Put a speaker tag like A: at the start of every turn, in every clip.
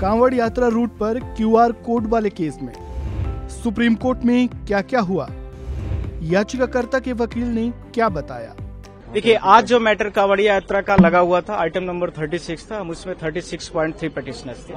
A: कांवड़ यात्रा रूट पर QR code वाले केस में सुप्रीम कोर्ट में क्या क्या हुआ, याचिकाकर्ता के वकील ने क्या बताया।
B: देखिए, आज जो मैटर कांवड़िया यात्रा का लगा हुआ था, आइटम नंबर 36 था, हम उसमें 36.3 पिटिशनर्स थे।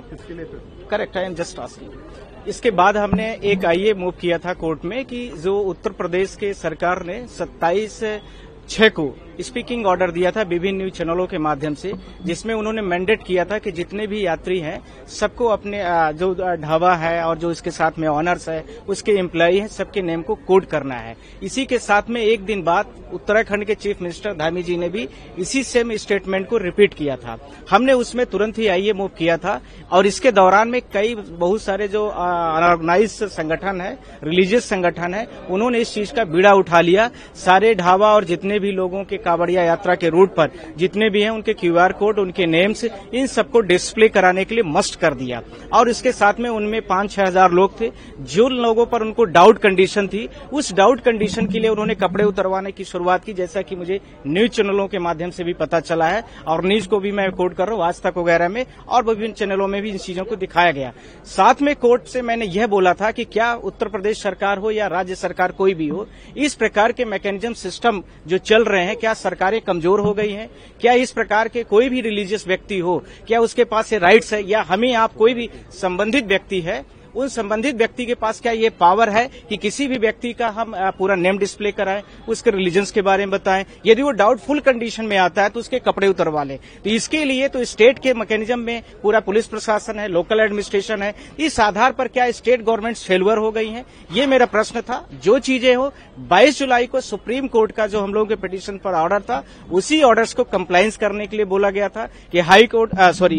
B: Correct, I am just asking. इसके बाद हमने एक आईए मूव किया था कोर्ट में कि जो उत्तर प्रदेश के सरकार ने 27/6 को स्पीकिंग ऑर्डर दिया था विभिन्न न्यूज चैनलों के माध्यम से, जिसमें उन्होंने मैंडेट किया था कि जितने भी यात्री हैं सबको अपने जो ढाबा है और जो इसके साथ में ऑनर्स है, उसके एम्प्लॉई हैं, सबके नेम को कोड करना है। इसी के साथ में एक दिन बाद उत्तराखंड के चीफ मिनिस्टर धामी जी ने भी इसी सेम स्टेटमेंट को रिपीट किया था। हमने उसमें तुरंत ही आईए मूव किया था और इसके दौरान में बहुत सारे जो अनऑर्गेनाइज संगठन है, रिलीजियस संगठन है, उन्होंने इस चीज का बीड़ा उठा लिया। सारे ढाबा और जितने भी लोगों के कांवड़िया यात्रा के रूट पर जितने भी हैं उनके क्यूआर कोड, उनके नेम्स, इन सबको डिस्प्ले कराने के लिए मस्ट कर दिया। और इसके साथ में उनमें 5-6 हजार लोग थे। जो लोगों पर उनको डाउट कंडीशन थी, उस डाउट कंडीशन के लिए उन्होंने कपड़े उतरवाने की शुरुआत की, जैसा कि मुझे न्यूज चैनलों के माध्यम से भी पता चला है और न्यूज को भी मैं कोट कर रहा हूँ, आज तक वगैरह में और विभिन्न चैनलों में भी इन चीजों को दिखाया गया। साथ में कोर्ट से मैंने यह बोला था कि क्या उत्तर प्रदेश सरकार हो या राज्य सरकार कोई भी हो, इस प्रकार के मैकेनिज्म सिस्टम जो चल रहे हैं, क्या सरकारें कमजोर हो गई हैं? क्या इस प्रकार के कोई भी रिलीजियस व्यक्ति हो, क्या उसके पास ये राइट्स है, या हमें आप कोई भी संबंधित व्यक्ति है, उन संबंधित व्यक्ति के पास क्या ये पावर है कि किसी भी व्यक्ति का हम पूरा नेम डिस्प्ले कराएं, उसके रिलीजन्स के बारे में बताएं? यदि वो डाउटफुल कंडीशन में आता है तो उसके कपड़े उतरवा लें। तो इसके लिए तो स्टेट के मैकेनिज्म में पूरा पुलिस प्रशासन है, लोकल एडमिनिस्ट्रेशन है, इस आधार पर क्या स्टेट गवर्नमेंट फेलुअर हो गई है? ये मेरा प्रश्न था। जो चीजें हो, 22 जुलाई को सुप्रीम कोर्ट का जो हम लोगों के पिटीशन पर ऑर्डर था, उसी ऑर्डर्स को कंप्लायंस करने के लिए बोला गया था कि हाई कोर्ट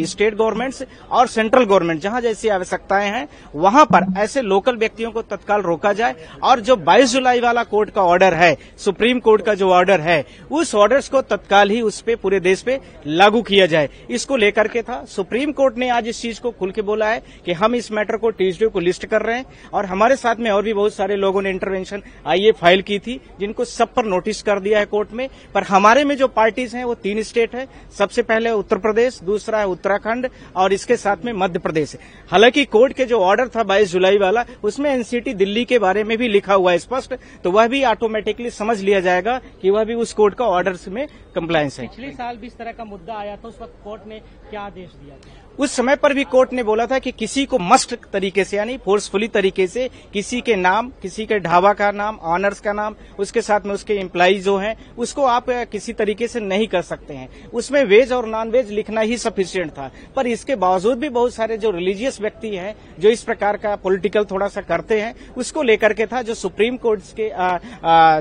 B: स्टेट गवर्नमेंट्स और सेंट्रल गवर्नमेंट जहां जैसी आवश्यकताएं हैं वहां पर ऐसे लोकल व्यक्तियों को तत्काल रोका जाए। और जो 22 जुलाई वाला कोर्ट का ऑर्डर है, सुप्रीम कोर्ट का जो ऑर्डर है, उस ऑर्डर्स को तत्काल ही उस पे पूरे देश पे लागू किया जाए, इसको लेकर के था। सुप्रीम कोर्ट ने आज इस चीज को खुल के बोला है कि हम इस मैटर को ट्यूसडे को लिस्ट कर रहे हैं और हमारे साथ में और भी बहुत सारे लोगों ने इंटरवेंशन आईए फाइल की थी, जिनको सब पर नोटिस कर दिया है कोर्ट में। पर हमारे में जो पार्टीज हैं वो 3 स्टेट है। सबसे पहले उत्तर प्रदेश, दूसरा है उत्तराखंड और इसके साथ में मध्य प्रदेश। हालांकि कोर्ट के जो ऑर्डर था 22 जुलाई वाला, उसमें एनसीटी दिल्ली के बारे में भी लिखा हुआ है स्पष्ट, तो वह भी ऑटोमेटिकली समझ लिया जाएगा कि वह भी उस कोर्ट का ऑर्डर में कंप्लायंस है।
C: पिछले साल भी इस तरह का मुद्दा आया था, उस वक्त कोर्ट ने क्या आदेश दिया था?
B: उस समय पर भी कोर्ट ने बोला था कि किसी को मस्ट तरीके से, यानी फोर्सफुली तरीके से किसी के नाम, किसी के ढाबा का नाम, ऑनर्स का नाम, उसके साथ में उसके एम्प्लॉई जो हैं, उसको आप किसी तरीके से नहीं कर सकते हैं। उसमें वेज और नॉन वेज लिखना ही सफिशिएंट था। पर इसके बावजूद भी बहुत सारे जो रिलीजियस व्यक्ति हैं, जो इस प्रकार का पॉलिटिकल थोड़ा सा करते हैं, उसको लेकर के था, जो सुप्रीम कोर्ट के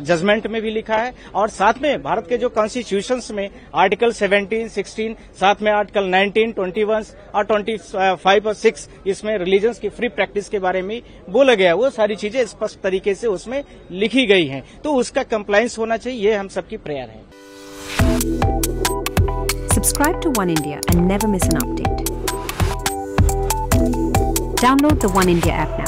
B: जजमेंट में भी लिखा है। और साथ में भारत के जो कॉन्स्टिट्यूशन में आर्टिकल 17, 16, साथ में आर्टिकल 19, 21 और 25 और 6, इसमें रिलीजन्स की फ्री प्रैक्टिस के बारे में बोला गया। वो सारी चीजें स्पष्ट तरीके से उसमें लिखी गई हैं, तो उसका कंप्लायंस होना चाहिए, ये हम सबकी प्रेयर है।
D: Subscribe to One India and never miss an update. Download the One India app now.